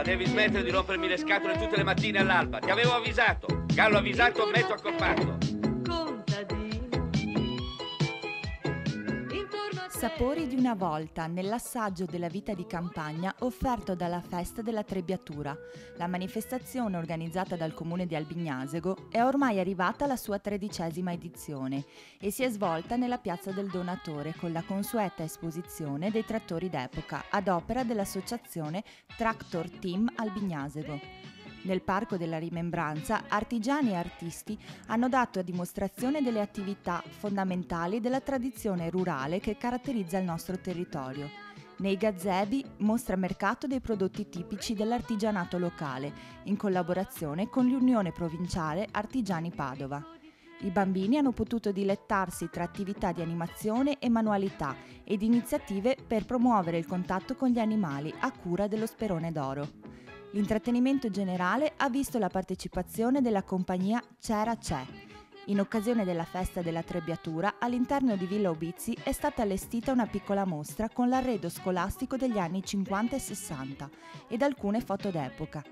devi smettere di rompermi le scatole tutte le mattine all'alba. Ti avevo avvisato. Gallo avvisato, mezzo accoppato. Sapori di una volta nell'assaggio della vita di campagna offerto dalla Festa della Trebbiatura. La manifestazione organizzata dal comune di Albignasego è ormai arrivata alla sua 13ª edizione e si è svolta nella Piazza del Donatore con la consueta esposizione dei trattori d'epoca ad opera dell'associazione Tractor Team Albignasego. Nel Parco della Rimembranza, artigiani e artisti hanno dato a dimostrazione delle attività fondamentali della tradizione rurale che caratterizza il nostro territorio. Nei gazebi mostra mercato dei prodotti tipici dell'artigianato locale, in collaborazione con l'Unione Provinciale Artigiani Padova. I bambini hanno potuto dilettarsi tra attività di animazione e manualità ed iniziative per promuovere il contatto con gli animali a cura dello Sperone d'Oro. L'intrattenimento generale ha visto la partecipazione della compagnia C'era C'è. In occasione della festa della Trebbiatura, all'interno di Villa Ubizzi è stata allestita una piccola mostra con l'arredo scolastico degli anni 50 e 60 ed alcune foto d'epoca.